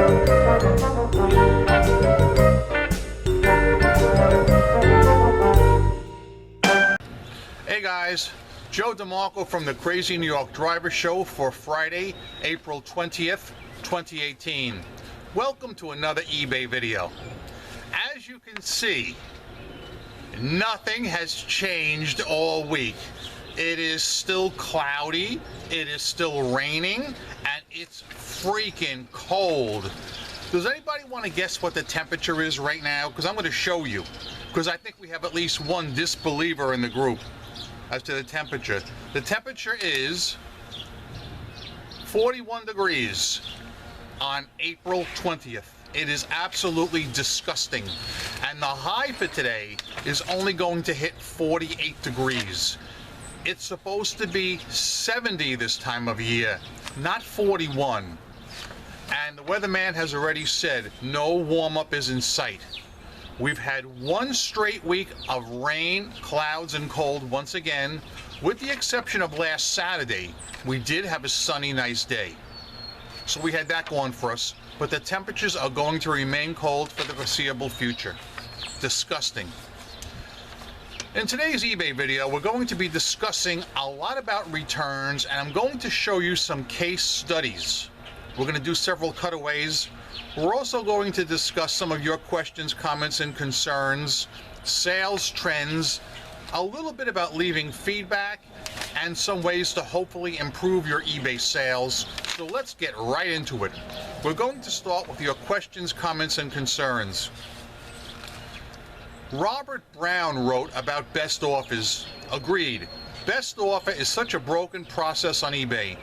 Hey guys, Joe DeMarco from the Crazy New York Driver Show for Friday, April 20th, 2018. Welcome to another eBay video. As you can see, nothing has changed all week. It is still cloudy, it is still raining, and it's freaking cold. Does anybody want to guess what the temperature is right now? Because I'm going to show you, because I think we have at least one disbeliever in the group as to the temperature. The temperature is 41 degrees on April 20th. It is absolutely disgusting. And the high for today is only going to hit 48 degrees. It's supposed to be 70 this time of year, not 41. And the weatherman has already said no warm-up is in sight. We've had one straight week of rain, clouds, and cold once again. With the exception of last Saturday, we did have a sunny, nice day. So we had that going for us, but the temperatures are going to remain cold for the foreseeable future. Disgusting. In today's eBay video, we're going to be discussing a lot about returns, and I'm going to show you some case studies. We're going to do several cutaways. We're also going to discuss some of your questions, comments, and concerns, sales trends, a little bit about leaving feedback, and some ways to hopefully improve your eBay sales. So let's get right into it. We're going to start with your questions, comments, and concerns. Robert Brown wrote about best offers. Agreed. Best offer is such a broken process on eBay.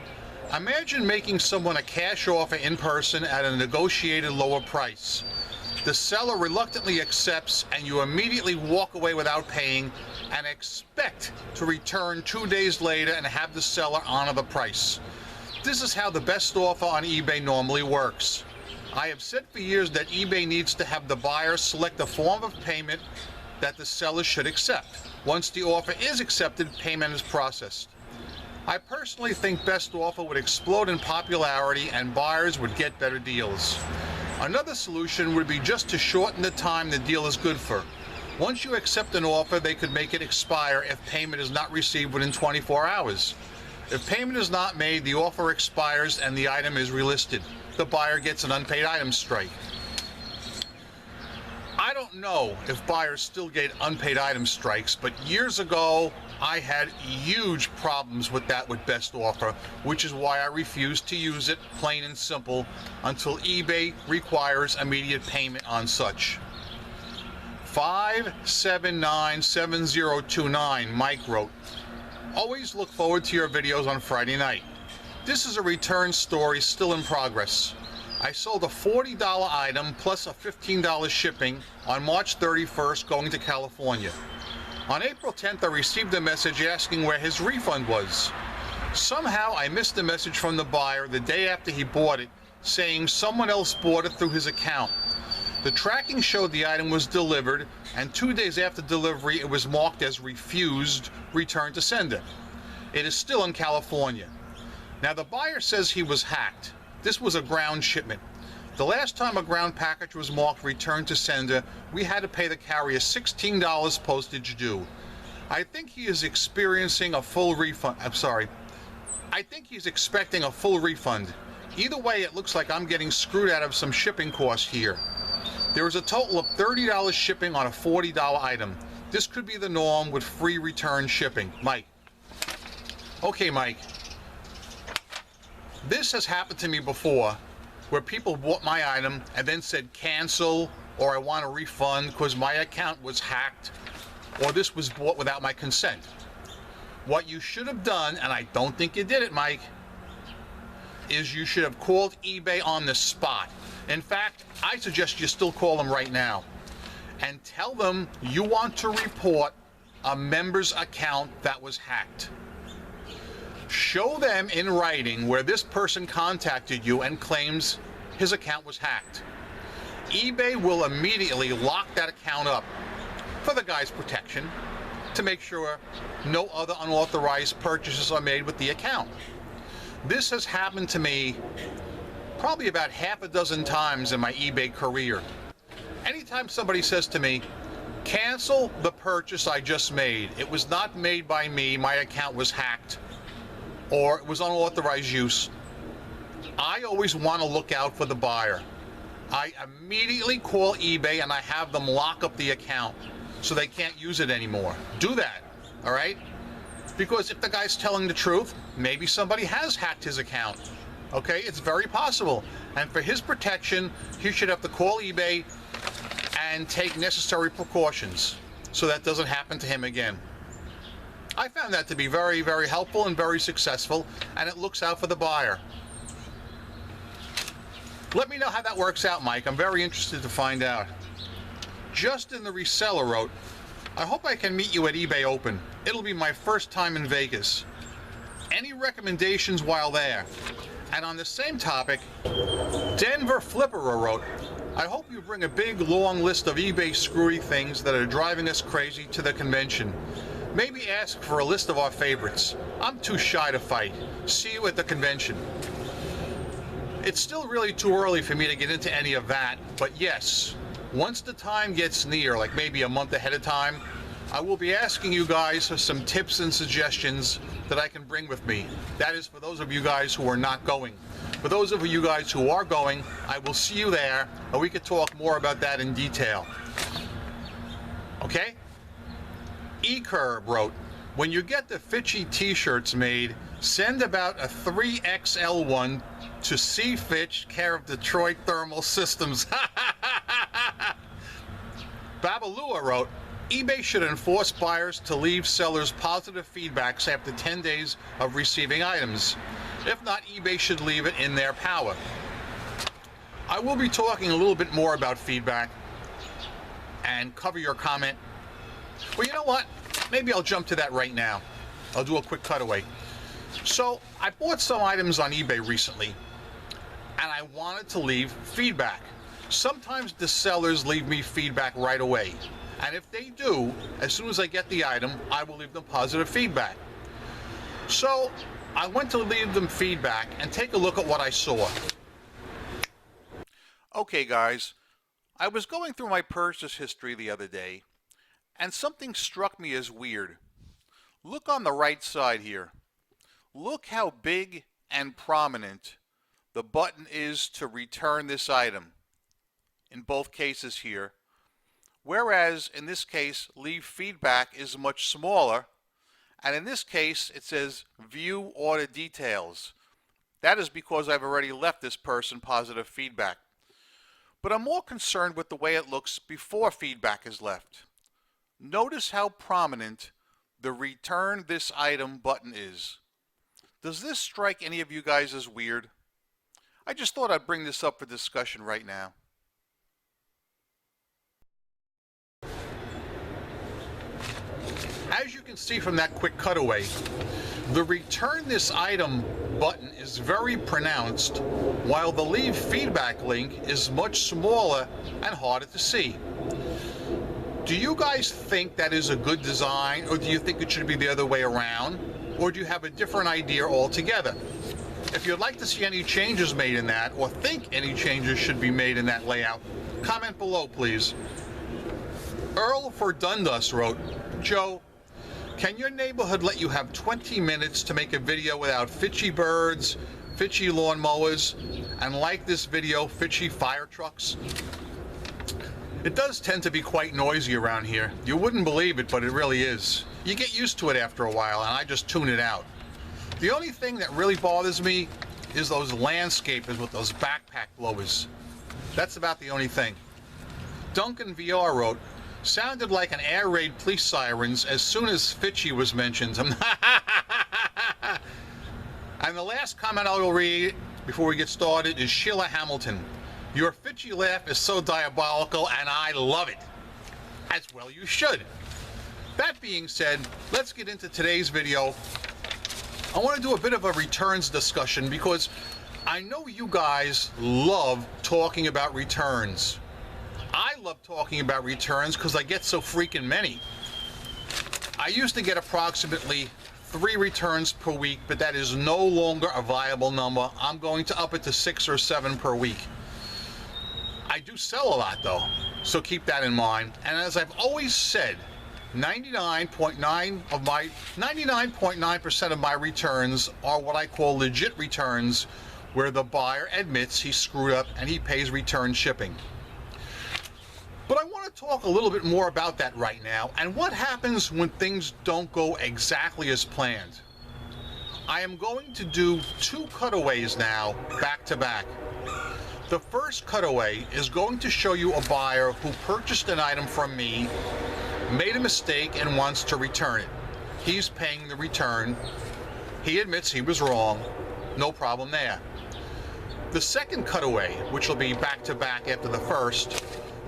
Imagine making someone a cash offer in person at a negotiated lower price. The seller reluctantly accepts, and you immediately walk away without paying and expect to return 2 days later and have the seller honor the price. This is how the best offer on eBay normally works. I have said for years that eBay needs to have the buyer select a form of payment that the seller should accept. Once the offer is accepted, payment is processed. I personally think best offer would explode in popularity and buyers would get better deals. Another solution would be just to shorten the time the deal is good for. Once you accept an offer, they could make it expire if payment is not received within 24 hours. If payment is not made, the offer expires and the item is relisted. The buyer gets an unpaid item strike. I don't know if buyers still get unpaid item strikes, but years ago I had huge problems with that with best offer, which is why I refused to use it, plain and simple, until eBay requires immediate payment on such. 5797029, Mike wrote, always look forward to your videos on Friday night. This is a return story still in progress. I sold a $40 item plus a $15 shipping on March 31st going to California. On April 10th, I received a message asking where his refund was. Somehow I missed the message from the buyer the day after he bought it, saying someone else bought it through his account. The tracking showed the item was delivered, and 2 days after delivery it was marked as refused, returned to sender. It is still in California. Now the buyer says he was hacked. This was a ground shipment. The last time a ground package was marked returned to sender, we had to pay the carrier $16 postage due. I think he is experiencing a full refund. I think he's expecting a full refund. Either way, it looks like I'm getting screwed out of some shipping costs here. There is a total of $30 shipping on a $40 item. This could be the norm with free return shipping. Mike. Okay, Mike. This has happened to me before, where people bought my item and then said cancel, or I want a refund because my account was hacked, or this was bought without my consent. What you should have done, and I don't think you did it, Mike, is you should have called eBay on the spot. In fact, I suggest you still call them right now and tell them you want to report a member's account that was hacked. Show them in writing where this person contacted you and claims his account was hacked. eBay will immediately lock that account up for the guy's protection to make sure no other unauthorized purchases are made with the account. This has happened to me probably about half a dozen times in my eBay career. Anytime somebody says to me, cancel the purchase I just made, it was not made by me, my account was hacked, or it was unauthorized use, I always want to look out for the buyer. I immediately call eBay and I have them lock up the account so they can't use it anymore. Do that, all right? Because if the guy's telling the truth, maybe somebody has hacked his account. Okay, it's very possible. And for his protection, he should have to call eBay and take necessary precautions so that doesn't happen to him again. I found that to be very, very helpful and very successful, and it looks out for the buyer. Let me know how that works out, Mike. I'm very interested to find out. Justin the Reseller wrote, I hope I can meet you at eBay Open. It'll be my first time in Vegas. Any recommendations while there? And on the same topic, Denver Flipperer wrote, I hope you bring a big long list of eBay screwy things that are driving us crazy to the convention. Maybe ask for a list of our favorites. I'm too shy to fight. See you at the convention. It's still really too early for me to get into any of that, but yes, once the time gets near, like maybe a month ahead of time, I will be asking you guys for some tips and suggestions that I can bring with me. That is for those of you guys who are not going. For those of you guys who are going, I will see you there, and we could talk more about that in detail. Okay? eCurb wrote, when you get the Fitchy t-shirts made, send about a 3XL one to C. Fitch, care of Detroit Thermal Systems. Babalua wrote, eBay should enforce buyers to leave sellers positive feedbacks after 10 days of receiving items. If not, eBay should leave it in their power. I will be talking a little bit more about feedback and cover your comment. Well, you know what? Maybe I'll jump to that right now. I'll do a quick cutaway. So, I bought some items on eBay recently, and I wanted to leave feedback. Sometimes the sellers leave me feedback right away. And if they do, as soon as I get the item, I will leave them positive feedback. So, I went to leave them feedback and take a look at what I saw. Okay guys, I was going through my purchase history the other day, and something struck me as weird. Look on the right side here. Look how big and prominent the button is to return this item in both cases here, whereas in this case leave feedback is much smaller, and in this case it says view order details. That is because I've already left this person positive feedback. But I'm more concerned with the way it looks before feedback is left. Notice how prominent the return this item button is. Does this strike any of you guys as weird? I just thought I'd bring this up for discussion right now. As you can see from that quick cutaway, the return this item button is very pronounced, while the leave feedback link is much smaller and harder to see. Do you guys think that is a good design, or do you think it should be the other way around, or do you have a different idea altogether? If you'd like to see any changes made in that, or think any changes should be made in that layout, comment below please. Earl for Dundas wrote, Joe, can your neighborhood let you have 20 minutes to make a video without Fitchy birds, Fitchy lawnmowers, and like this video, Fitchy fire trucks? It does tend to be quite noisy around here. You wouldn't believe it, but it really is. You get used to it after a while, and I just tune it out. The only thing that really bothers me is those landscapers with those backpack blowers. That's about the only thing. Duncan VR wrote, sounded like an air raid police sirens as soon as Fitchy was mentioned. And the last comment I will read before we get started is Sheila Hamilton. Your Fitchy laugh is so diabolical and I love it. As well you should. That being said, let's get into today's video. I want to do a bit of a returns discussion because I know you guys love talking about returns. I love talking about returns because I get so freaking many. I used to get approximately 3 returns per week, but that is no longer a viable number. I'm going to up it to 6 or 7 per week. I do sell a lot though, so keep that in mind. And as I've always said, 99.9% of my returns are what I call legit returns, where the buyer admits he screwed up and he pays return shipping. But I want to talk a little bit more about that right now and what happens when things don't go exactly as planned. I am going to do 2 cutaways now, back to back. The first cutaway is going to show you a buyer who purchased an item from me, made a mistake, and wants to return it. He's paying the return. He admits he was wrong. No problem there. The second cutaway, which will be back to back after the first,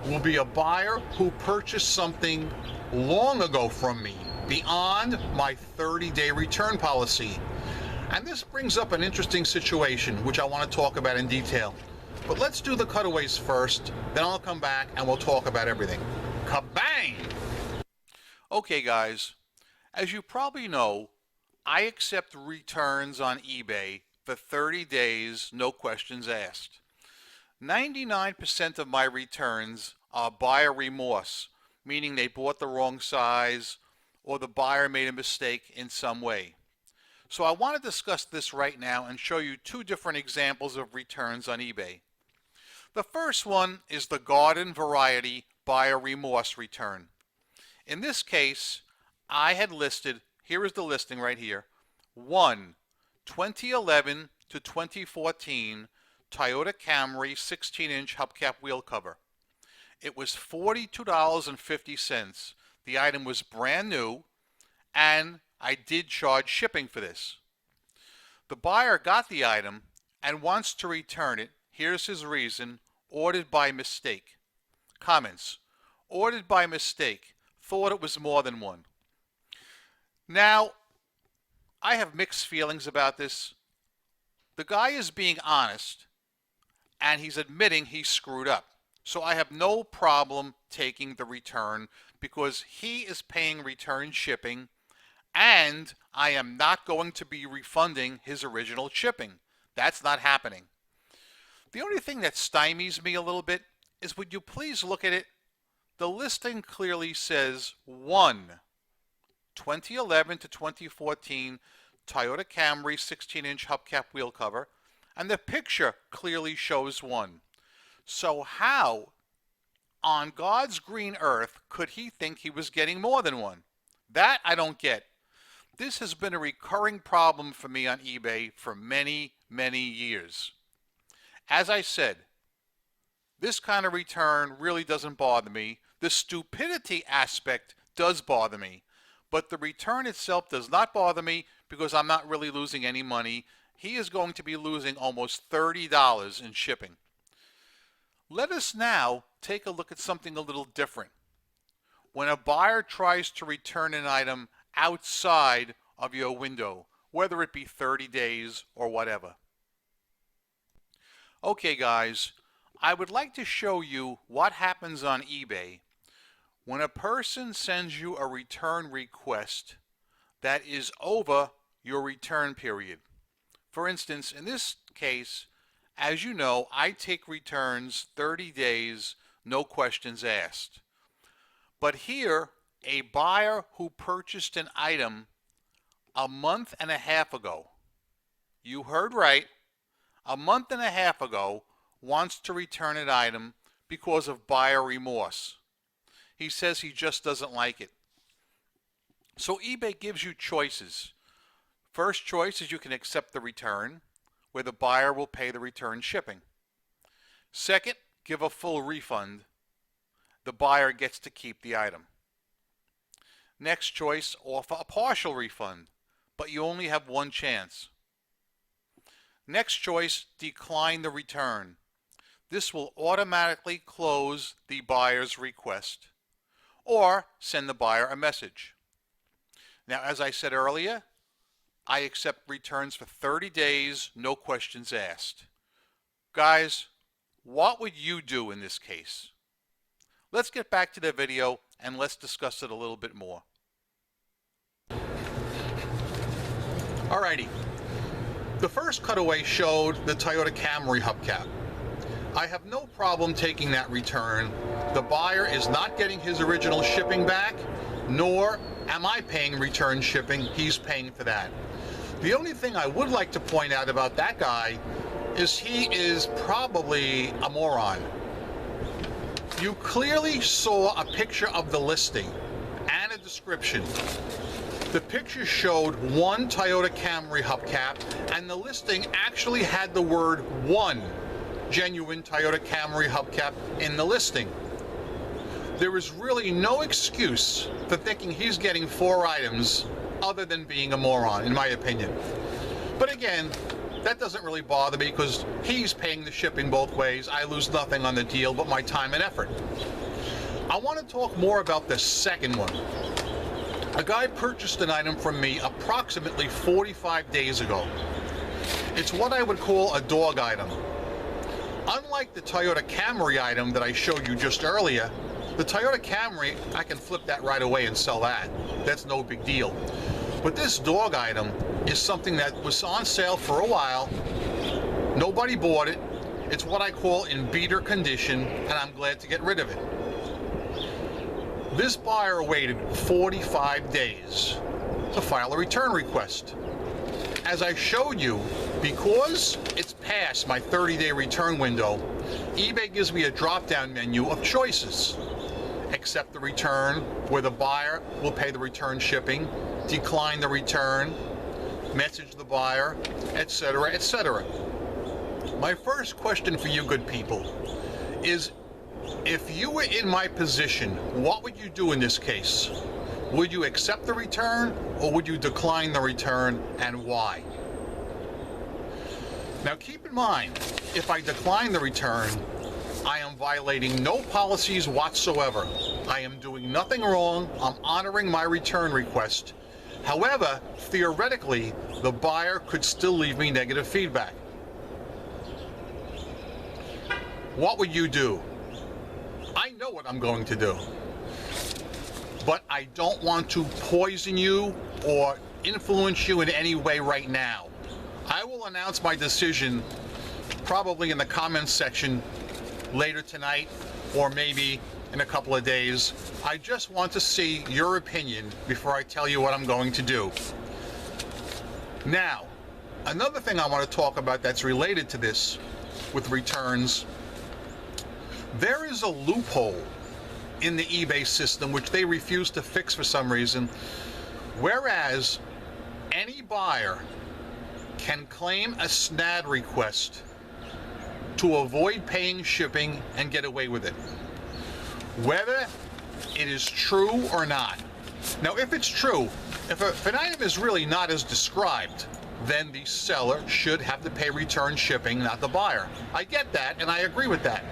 will be a buyer who purchased something long ago from me, beyond my 30-day return policy. And this brings up an interesting situation, which I want to talk about in detail. But let's do the cutaways first, then I'll come back and we'll talk about everything. Kabang! Okay guys, as you probably know, I accept returns on eBay for 30 days, no questions asked. 99% of my returns are buyer remorse, meaning they bought the wrong size or the buyer made a mistake in some way. So I want to discuss this right now and show you 2 different examples of returns on eBay. The first one is the garden variety buyer remorse return. In this case, I had listed, here is the listing right here, 1 2011 to 2014 Toyota Camry 16-inch hubcap wheel cover. It was $42.50. The item was brand new, and I did charge shipping for this. The buyer got the item and wants to return it. Here's his reason: ordered by mistake. Comments: ordered by mistake. Thought it was more than one. Now, I have mixed feelings about this. The guy is being honest, and he's admitting he screwed up. So I have no problem taking the return because he is paying return shipping, and I am not going to be refunding his original shipping. That's not happening. The only thing that stymies me a little bit is, would you please look at it? The listing clearly says 1 2011 to 2014 Toyota Camry 16-inch hubcap wheel cover, and the picture clearly shows 1. So how on God's green earth could he think he was getting more than 1? That I don't get. This has been a recurring problem for me on eBay for many, many years. As I said, this kind of return really doesn't bother me. The stupidity aspect does bother me, but the return itself does not bother me because I'm not really losing any money. He is going to be losing almost $30 in shipping. Let us now take a look at something a little different. When a buyer tries to return an item outside of your window, whether it be 30 days or whatever. Okay guys, I would like to show you what happens on eBay when a person sends you a return request that is over your return period. For instance, in this case, as you know, I take returns 30 days, no questions asked. But here, a buyer who purchased an item a month and a half ago, you heard right, a month and a half ago, wants to return an item because of buyer remorse. He says he just doesn't like it. So eBay gives you choices. First choice is you can accept the return, where the buyer will pay the return shipping. Second, give a full refund. The buyer gets to keep the item. Next choice, offer a partial refund, but you only have one chance. Next choice, decline the return. This will automatically close the buyer's request or send the buyer a message. Now, as I said earlier, I accept returns for 30 days, no questions asked. Guys, what would you do in this case? Let's get back to the video and let's discuss it a little bit more. Alrighty. The first cutaway showed the Toyota Camry hubcap. I have no problem taking that return. The buyer is not getting his original shipping back, nor am I paying return shipping. He's paying for that. The only thing I would like to point out about that guy is he is probably a moron. You clearly saw a picture of the listing and a description. The picture showed one Toyota Camry hubcap, and the listing actually had the word one genuine Toyota Camry hubcap in the listing. There is really no excuse for thinking he's getting 4 items other than being a moron, in my opinion. But again, that doesn't really bother me because he's paying the shipping both ways. I lose nothing on the deal but my time and effort. I want to talk more about the second one. A guy purchased an item from me approximately 45 days ago. It's what I would call a dog item. Unlike the Toyota Camry item that I showed you just earlier, the Toyota Camry, I can flip that right away and sell that. That's no big deal. But this dog item is something that was on sale for a while. Nobody bought it. It's what I call in beater condition, and I'm glad to get rid of it. This buyer waited 45 days to file a return request. As I showed you, because it's past my 30-day return window, eBay gives me a drop-down menu of choices. Accept the return, where the buyer will pay the return shipping, decline the return, message the buyer, etc., etc. My first question for you good people is, if you were in my position, what would you do in this case? Would you accept the return or would you decline the return, and why? Now keep in mind, if I decline the return, I am violating no policies whatsoever. I am doing nothing wrong. I'm honoring my return request. However, theoretically, the buyer could still leave me negative feedback. What would you do? I know what I'm going to do, but I don't want to poison you or influence you in any way right now. I will announce my decision probably in the comments section later tonight or maybe in a couple of days. I just want to see your opinion before I tell you what I'm going to do. Now, another thing I want to talk about that's related to this with returns, there is a loophole in the eBay system which they refuse to fix for some reason, whereas any buyer can claim a SNAD request to avoid paying shipping and get away with it, whether it is true or not. Now, if it's true, if an item is really not as described, then the seller should have to pay return shipping, not the buyer. I get that, and I agree with that.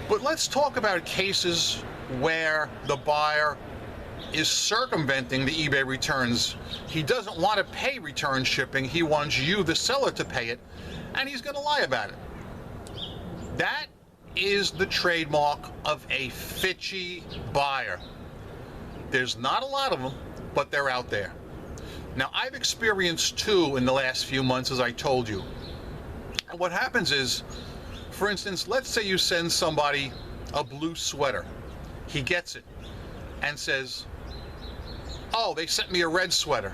But let's talk about cases where the buyer is circumventing the eBay returns. He doesn't want to pay return shipping. He wants you, the seller, to pay it, and he's going to lie about it. That is the trademark of a fitchy buyer. There's not a lot of them, but they're out there. Now, I've experienced 2 in the last few months, as I told you. And what happens is, for instance, let's say you send somebody a blue sweater. He gets it and says, oh, they sent me a red sweater.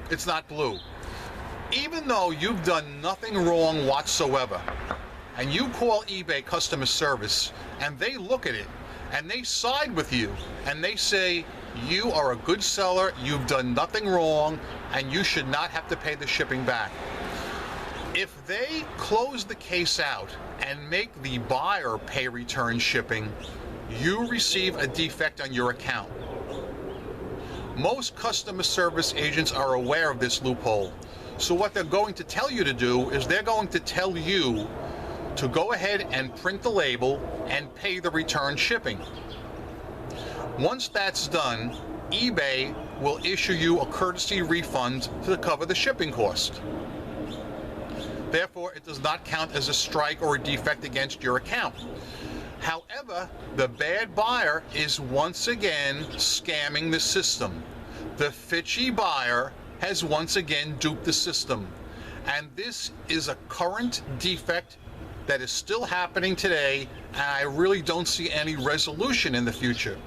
It's not blue. Even though you've done nothing wrong whatsoever, and you call eBay customer service, and they look at it, and they side with you, and they say, you are a good seller, you've done nothing wrong, and you should not have to pay the shipping back. If they close the case out and make the buyer pay return shipping, you receive a defect on your account. Most customer service agents are aware of this loophole. So what they're going to tell you to do is they're going to tell you to go ahead and print the label and pay the return shipping. Once that's done, eBay will issue you a courtesy refund to cover the shipping cost. Therefore, it does not count as a strike or a defect against your account. However, the bad buyer is once again scamming the system. The fitchy buyer has once again duped the system. And this is a current defect that is still happening today, and I really don't see any resolution in the future.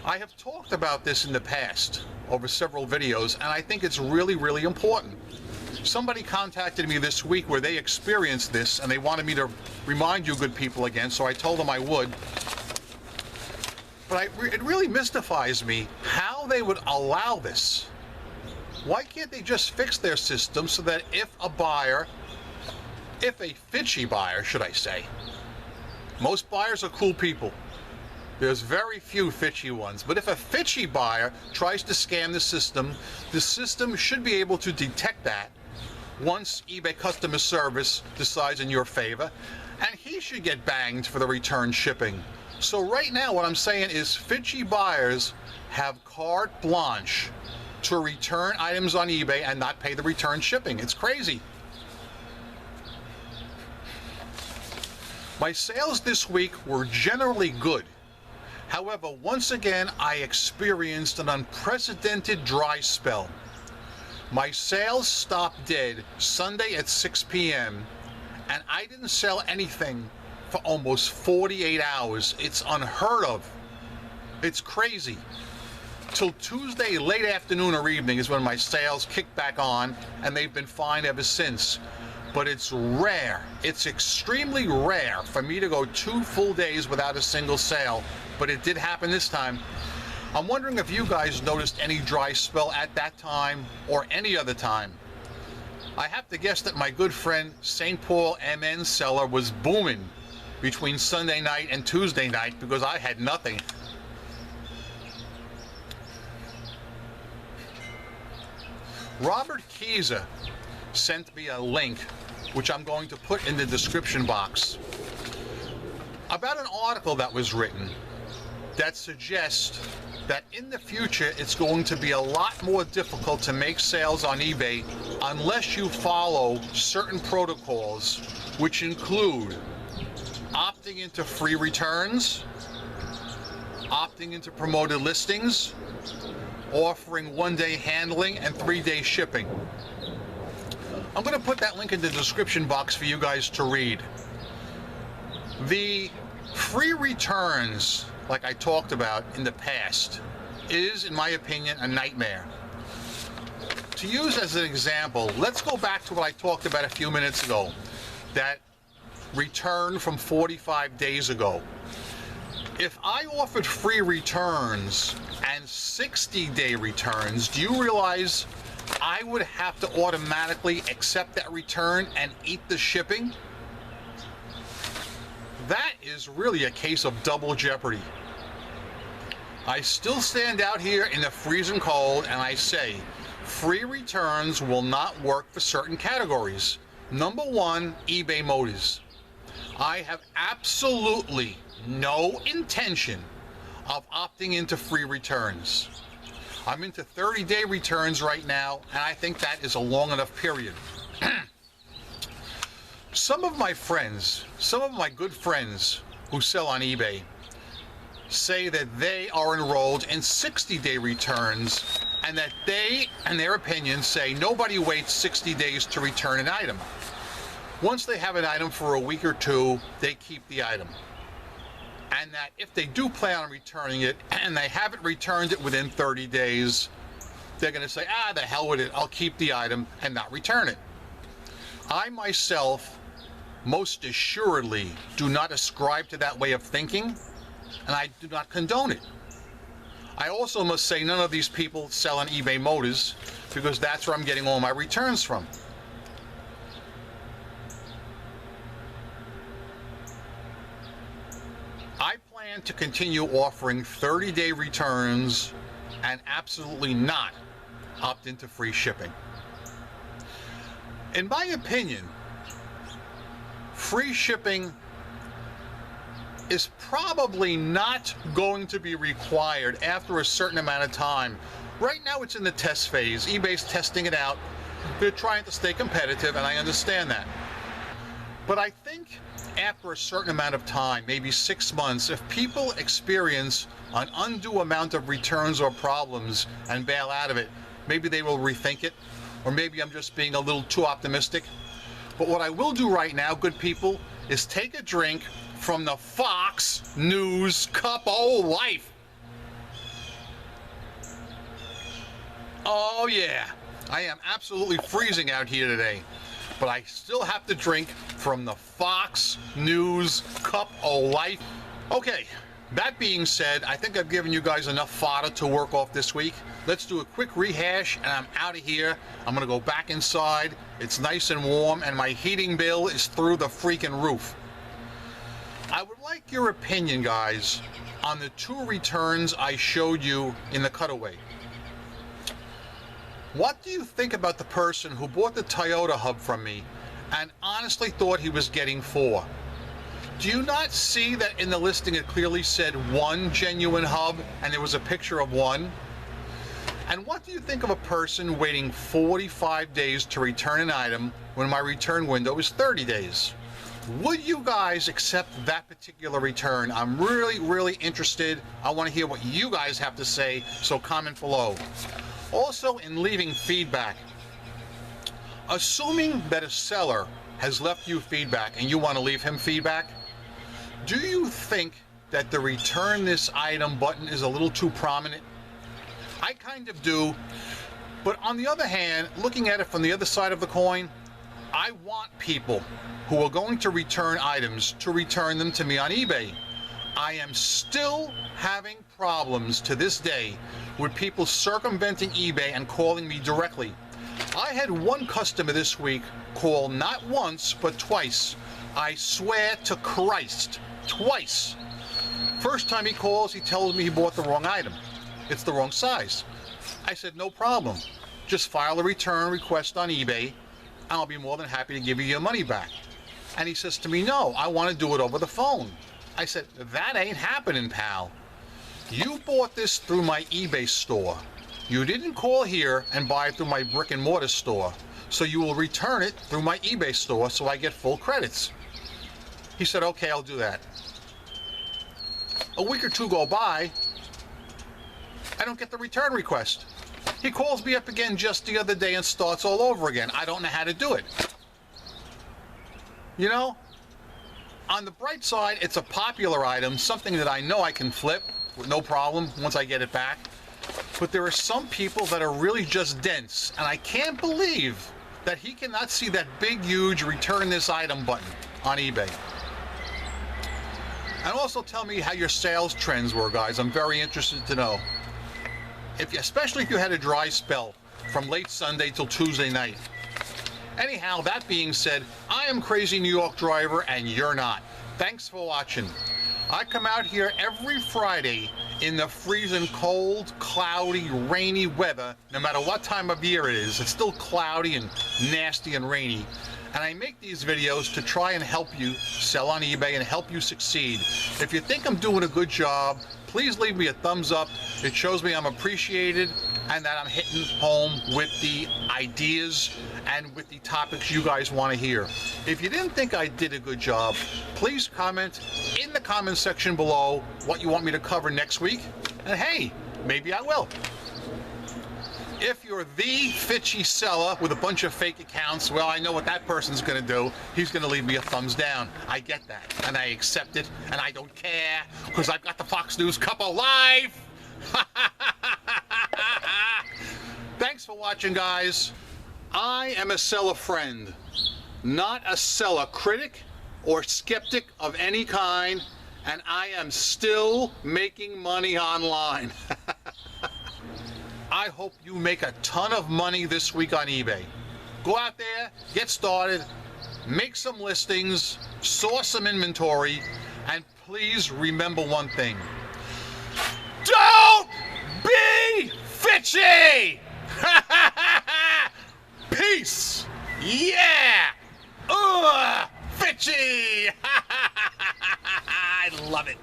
I have talked about this in the past over several videos, and I think it's really, really important. Somebody contacted me this week where they experienced this, and they wanted me to remind you good people again, so I told them I would. But it really mystifies me how they would allow this. Why can't they just fix their system so that if a fishy buyer, should I say, most buyers are cool people. There's very few fishy ones, but if a fishy buyer tries to scam the system should be able to detect that once eBay customer service decides in your favor, and he should get banged for the return shipping. So right now what I'm saying is fishy buyers have carte blanche to return items on eBay and not pay the return shipping. It's crazy. My sales this week were generally good. However, once again, I experienced an unprecedented dry spell. My sales stopped dead Sunday at 6 p.m. and I didn't sell anything for almost 48 hours. It's unheard of. It's crazy. Till Tuesday late afternoon or evening is when my sales kicked back on, and they've been fine ever since. But it's rare, it's extremely rare for me to go 2 full days without a single sale, but it did happen this time. I'm wondering if you guys noticed any dry spell at that time or any other time. I have to guess that my good friend St. Paul MN seller was booming between Sunday night and Tuesday night because I had nothing. Robert Keyser sent me a link, which I'm going to put in the description box, about an article that was written that suggests that in the future it's going to be a lot more difficult to make sales on eBay unless you follow certain protocols, which include opting into free returns, opting into promoted listings, offering 1-day handling and 3-day shipping. I'm going to put that link in the description box for you guys to read. The free returns, like I talked about in the past, is, in my opinion, a nightmare. To use as an example, let's go back to what I talked about a few minutes ago, that return from 45 days ago. If I offered free returns and 60-day returns, do you realize I would have to automatically accept that return and eat the shipping? That is really a case of double jeopardy. I still stand out here in the freezing cold and I say, free returns will not work for certain categories. Number one, eBay Motors. I have absolutely no intention of opting into free returns. I'm into 30-day returns right now, and I think that is a long enough period. Some of my friends, some of my good friends who sell on eBay say that they are enrolled in 60-day returns, and that they, in their opinion, say nobody waits 60 days to return an item. Once they have an item for a week or two, they keep the item. And that if they do plan on returning it and they haven't returned it within 30 days, they're going to say, the hell with it, I'll keep the item and not return it. I myself most assuredly do not ascribe to that way of thinking, and I do not condone it. I also must say none of these people sell on eBay Motors, because that's where I'm getting all my returns from. I plan to continue offering 30-day returns and absolutely not opt into free shipping. In my opinion, free shipping is probably not going to be required after a certain amount of time. Right now it's in the test phase. eBay's testing it out. They're trying to stay competitive, and I understand that. But I think after a certain amount of time, maybe 6 months, if people experience an undue amount of returns or problems and bail out of it, maybe they will rethink it, or maybe I'm just being a little too optimistic. But what I will do right now, good people, is take a drink from the Fox News Cup of Life. Oh yeah, I am absolutely freezing out here today, but I still have to drink from the Fox News Cup of Life. Okay, that being said, I think I've given you guys enough fodder to work off this week. Let's do a quick rehash and I'm out of here. I'm gonna go back inside. It's nice and warm and my heating bill is through the freaking roof. I would like your opinion, guys, on the 2 returns I showed you in the cutaway. What do you think about the person who bought the Toyota hub from me and honestly thought he was getting 4? Do you not see that in the listing it clearly said 1 genuine hub and there was a picture of 1? And what do you think of a person waiting 45 days to return an item when my return window is 30 days? Would you guys accept that particular return? I'm really interested. I want to hear what you guys have to say, so comment below. Also, in leaving feedback, assuming that a seller has left you feedback and you want to leave him feedback, do you think that the return this item button is a little too prominent? I kind of do, but on the other hand, looking at it from the other side of the coin, I want people who are going to return items to return them to me on eBay. I am still having problems to this day with people circumventing eBay and calling me directly. I had one customer this week call not once but twice. I swear to Christ, twice. First time he calls, he tells me he bought the wrong item. It's the wrong size. I said, no problem. Just file a return request on eBay. I'll be more than happy to give you your money back. And he says to me, no, I want to do it over the phone. I said, that ain't happening, pal. You bought this through my eBay store. You didn't call here and buy it through my brick and mortar store. So you will return it through my eBay store so I get full credits. He said, okay, I'll do that. A week or 2 go by. I don't get the return request. He calls me up again just the other day and starts all over again. I don't know how to do it. You know, on the bright side, it's a popular item, something that I know I can flip with no problem once I get it back. But there are some people that are really just dense, and I can't believe that he cannot see that big, huge return this item button on eBay. And also tell me how your sales trends were, guys. I'm very interested to know. Especially if you had a dry spell from late Sunday till Tuesday night. Anyhow, that being said, I am Crazy New York Driver and you're not. Thanks for watching. I come out here every Friday in the freezing cold, cloudy, rainy weather, no matter what time of year it is. It's still cloudy and nasty and rainy. And I make these videos to try and help you sell on eBay and help you succeed. If you think I'm doing a good job, please leave me a thumbs up. It shows me I'm appreciated and that I'm hitting home with the ideas and with the topics you guys want to hear. If you didn't think I did a good job, please comment in the comment section below what you want me to cover next week. And hey, maybe I will. If you're the fitchy seller with a bunch of fake accounts, well, I know what that person's going to do. He's going to leave me a thumbs down. I get that, and I accept it, and I don't care, because I've got the Fox News Cup of Life. Thanks for watching, guys. I am a seller friend, not a seller critic or skeptic of any kind, and I am still making money online. I hope you make a ton of money this week on eBay. Go out there, get started, make some listings, source some inventory, and please remember one thing. Don't be fitchy! Peace! Yeah! Fitchy! I love it.